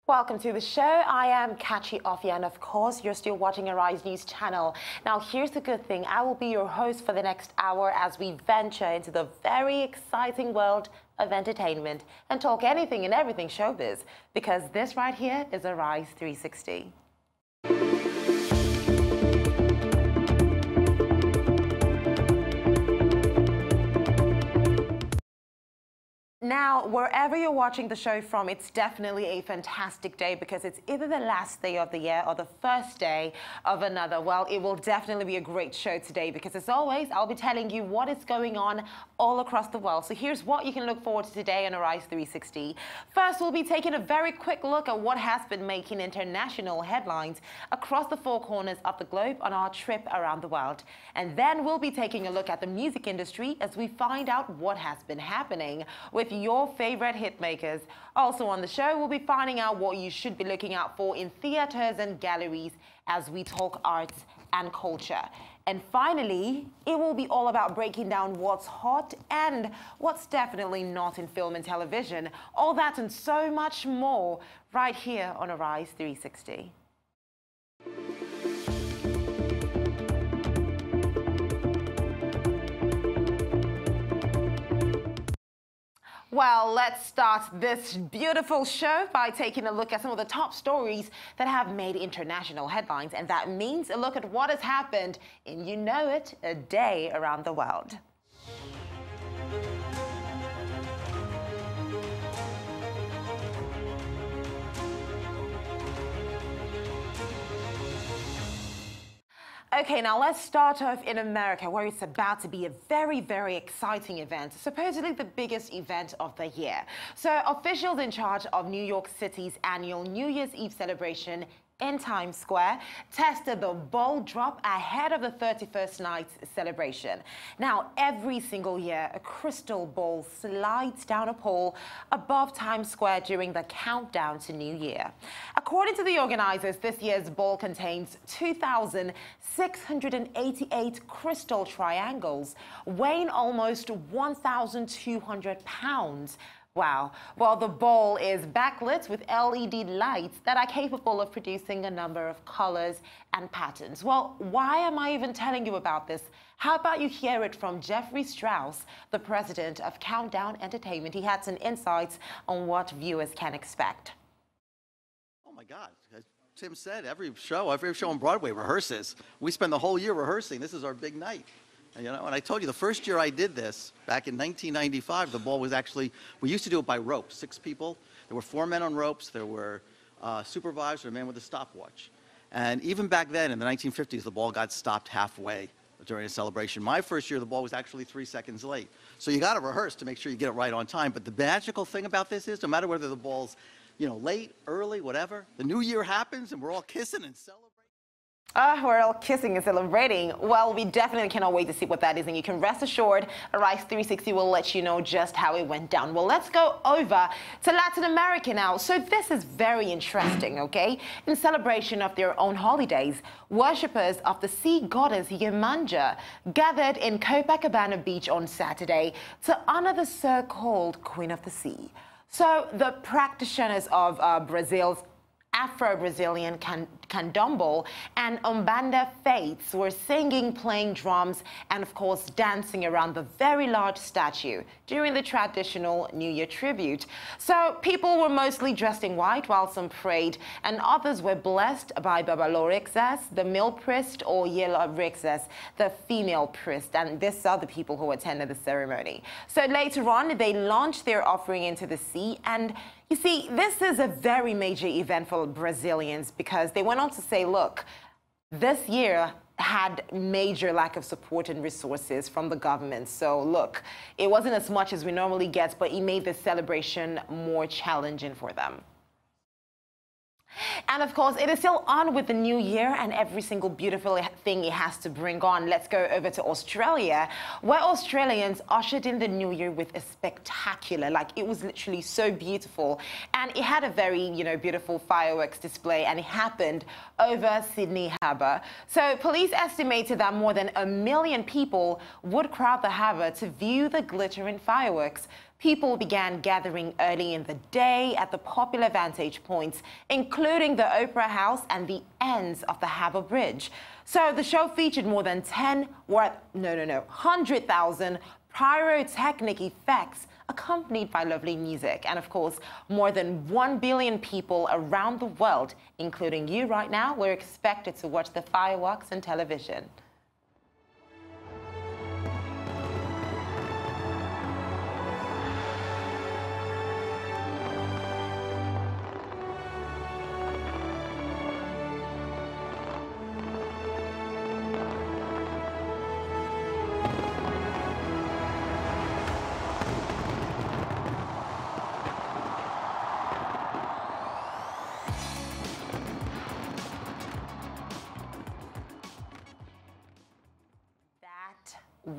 Welcome to the show. I am Kachi Ofia, and of course, you're still watching Arise News channel. Now, here's the good thing. I will be your host for the next hour as we venture into the very exciting world of entertainment and talk anything and everything showbiz, because this right here is Arise 360. Now, wherever you're watching the show from, it's definitely a fantastic day because it's either the last day of the year or the first day of another. Well, it will definitely be a great show today because, as always, I'll be telling you what is going on all across the world. So here's what you can look forward to today on Arise 360. First, we'll be taking a very quick look at what has been making international headlines across the four corners of the globe on our trip around the world. And then we'll be taking a look at the music industry as we find out what has been happening with your favorite hit makers. Also on the show, we'll be finding out what you should be looking out for in theaters and galleries as we talk arts and culture. And finally, it will be all about breaking down what's hot and what's definitely not in film and television. All that and so much more right here on Arise 360. Well, let's start this beautiful show by taking a look at some of the top stories that have made international headlines. And that means a look at what has happened in, you know it, a day around the world. Okay, now let's start off in America, where it's about to be a very, very exciting event, supposedly the biggest event of the year. So officials in charge of New York City's annual New Year's Eve celebration in Times Square tested the ball drop ahead of the 31st night's celebration. Now, every single year, a crystal ball slides down a pole above Times Square during the countdown to New Year. According to the organizers, this year's ball contains 2,688 crystal triangles, weighing almost 1,200 pounds. Wow. Well, the ball is backlit with LED lights that are capable of producing a number of colors and patterns. Well, why am I even telling you about this? How about you hear it from Jeffrey Strauss, the president of Countdown Entertainment. He had some insights on what viewers can expect. Oh, my God. As Tim said, every show on Broadway rehearses. We spend the whole year rehearsing. This is our big night. You know, and I told you the first year I did this, back in 1995, the ball was actually, we used to do it by ropes, 6 people. There were 4 men on ropes. There were supervisors, a man with a stopwatch. And even back then, in the 1950s, the ball got stopped halfway during a celebration. My first year, the ball was actually 3 seconds late. So you got to rehearse to make sure you get it right on time. But the magical thing about this is, no matter whether the ball's, you know, late, early, whatever, the new year happens and we're all kissing and celebrating. We're all kissing and celebrating. Well, we definitely cannot wait to see what that is, and you can rest assured Arise 360 will let you know just how it went down. Well, let's go over to Latin America now. So this is very interesting, okay? In celebration of their own holidays, worshippers of the sea goddess Yemanja gathered in Copacabana Beach on Saturday to honor the so-called Queen of the Sea. So the practitioners of Brazil's Afro-Brazilian candomblé and Umbanda faiths were singing, playing drums, and of course dancing around the very large statue during the traditional New Year tribute. So people were mostly dressed in white, while some prayed, and others were blessed by Babalorixas, the male priest, or Yelorixas, the female priest, and these are the people who attended the ceremony. So later on, they launched their offering into the sea, and you see, this is a very major event for Brazilians because they went on to say, look, this year had major lack of support and resources from the government. So look, it wasn't as much as we normally get, but it made the celebration more challenging for them. And of course, it is still on with the new year and every single beautiful thing it has to bring on. Let's go over to Australia, where Australians ushered in the new year with a spectacular, like it was literally so beautiful. And it had a very, beautiful fireworks display, and it happened over Sydney Harbour. So police estimated that more than 1 million people would crowd the harbour to view the glittering fireworks. People began gathering early in the day at the popular vantage points, including the Opera House and the ends of the Harbour Bridge. So the show featured more than 100,000 pyrotechnic effects accompanied by lovely music. And of course, more than 1 billion people around the world, including you right now, were expected to watch the fireworks on television.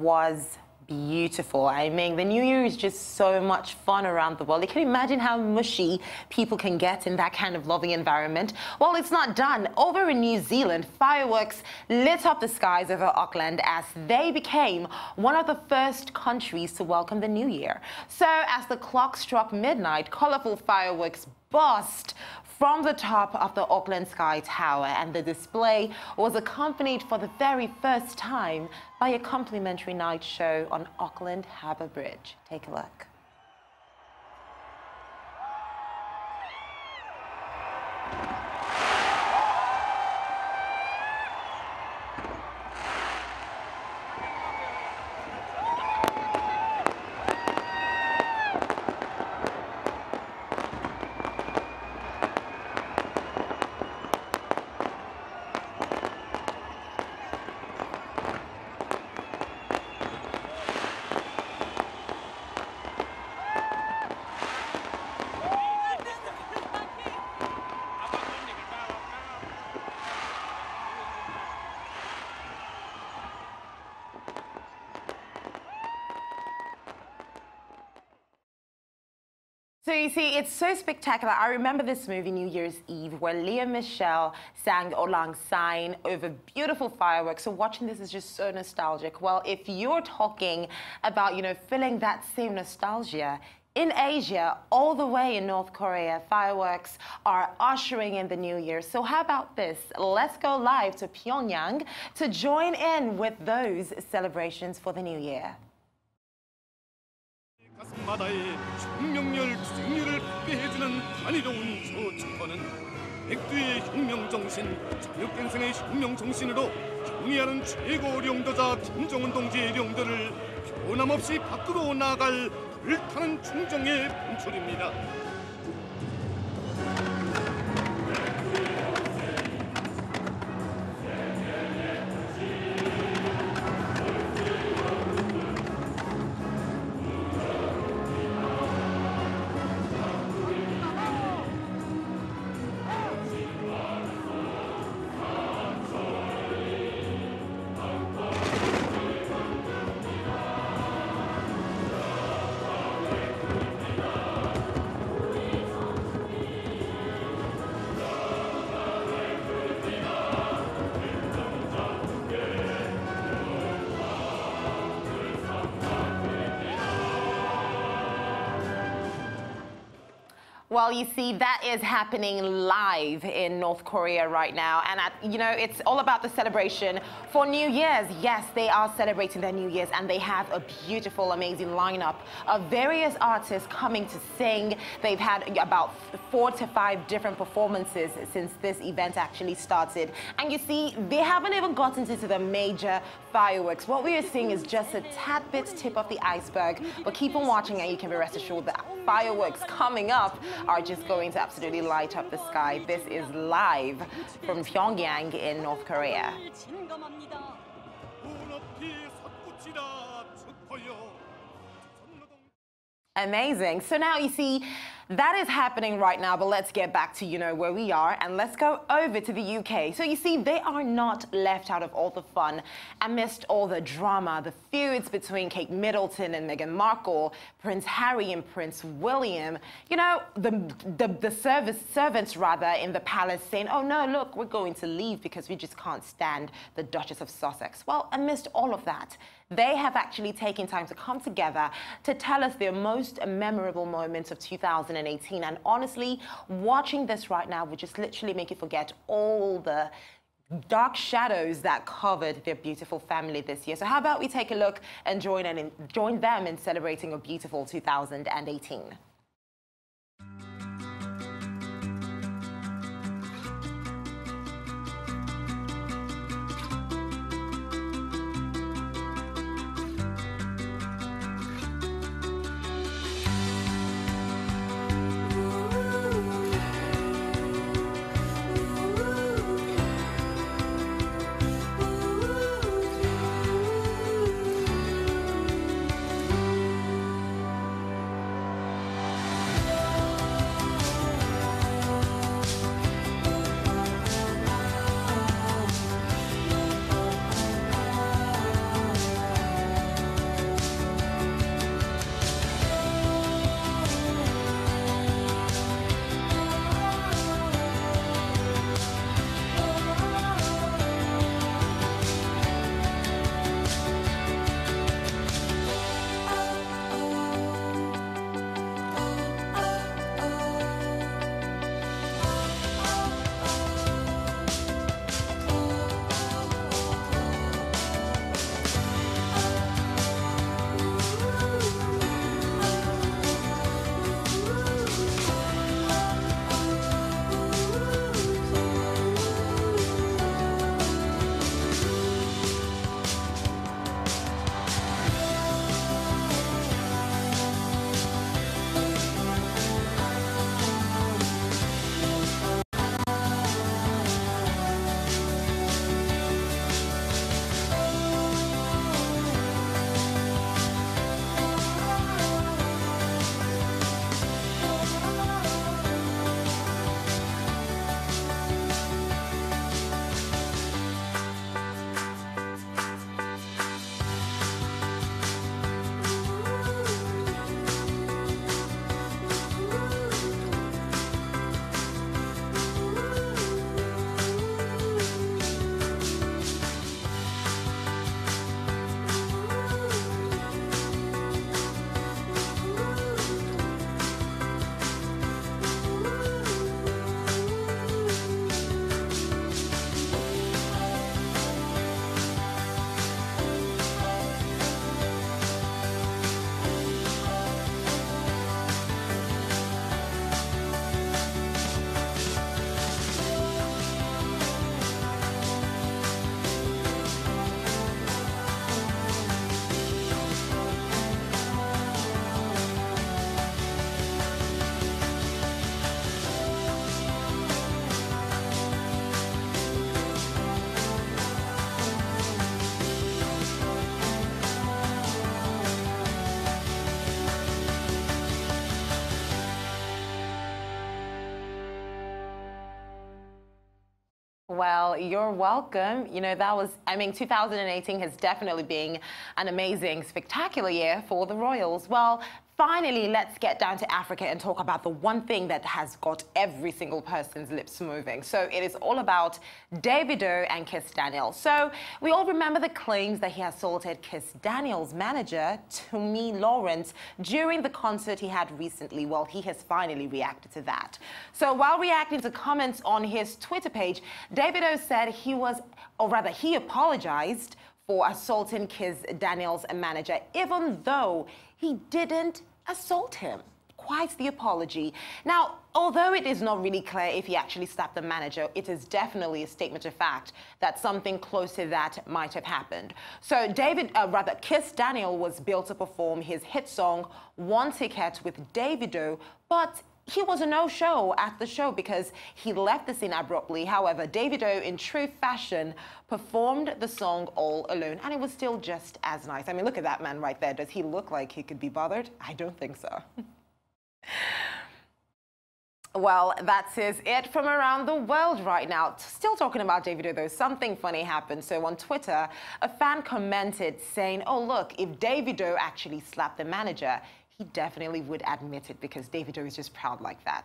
Was beautiful. I mean, the New Year is just so much fun around the world. You can imagine how mushy people can get in that kind of loving environment. Well, it's not done. Over in New Zealand, fireworks lit up the skies over Auckland as they became one of the first countries to welcome the New Year. So as the clock struck midnight, colorful fireworks burst from the top of the Auckland Sky Tower, and the display was accompanied for the very first time by a complimentary night show on Auckland Harbour Bridge. Take a look. So you see, it's so spectacular. I remember this movie, New Year's Eve, where Lea Michele sang Olang Syne over beautiful fireworks. So watching this is just so nostalgic. Well, if you're talking about, feeling that same nostalgia, in Asia, all the way in North Korea, fireworks are ushering in the New Year. So how about this? Let's go live to Pyongyang to join in with those celebrations for the New Year. 가슴바다에 혁명열 생류를 받게 해주는 단위로운 저축포는 백두의 혁명정신, 자유갱생의 혁명정신으로 경의하는 최고領導자 김정은 동지의領導를 변함없이 밖으로 나아갈 불타는 충정의 분출입니다. Well, you see, that is happening live in North Korea right now. And, it's all about the celebration for New Year's. Yes, they are celebrating their New Year's, and they have a beautiful, amazing lineup of various artists coming to sing. They've had about 4 to 5 different performances since this event actually started. And you see, they haven't even gotten into the major fireworks. What we are seeing is just a tad bit tip of the iceberg. But keep on watching, and you can be rest assured that fireworks coming up are just going to absolutely light up the sky. This is live from Pyongyang in North Korea. Amazing. So now you see, That is happening right now, but let's get back to, where we are, and let's go over to the UK. So you see, they are not left out of all the fun amidst all the drama, the feuds between Kate Middleton and Meghan Markle, Prince Harry and Prince William. The servants rather in the palace saying, oh no, look, we're going to leave because we just can't stand the Duchess of Sussex. Well, amidst all of that, they have actually taken time to come together to tell us their most memorable moments of 2018. And honestly, watching this right now would just literally make you forget all the dark shadows that covered their beautiful family this year. So how about we take a look and join them in celebrating a beautiful 2018. Well, you're welcome. 2018 has definitely been an amazing, spectacular year for the Royals. Well, finally, let's get down to Africa and talk about the one thing that has got every single person's lips moving. So it is all about Davido and Kiss Daniel. So we all remember the claims that he assaulted Kiss Daniel's manager, Tomi Lawrence, during the concert he had recently. Well, he has finally reacted to that. So while reacting to comments on his Twitter page, Davido said he apologized for assaulting Kiss Daniel's manager, even though he didn't assault him. Quite the apology. Now, although it is not really clear if he actually slapped the manager, it is definitely a statement of fact that something close to that might have happened. So Kiss Daniel was billed to perform his hit song, One Ticket, with Davido, but he was a no-show at the show because he left the scene abruptly. However, Davido, in true fashion, performed the song all alone, and it was still just as nice. I mean, look at that man right there. Does he look like he could be bothered? I don't think so. Well, that is it from around the world right now. Still talking about Davido, though, something funny happened. So on Twitter, a fan commented saying, oh, look, if Davido actually slapped the manager, he definitely would admit it because Davido is just proud like that.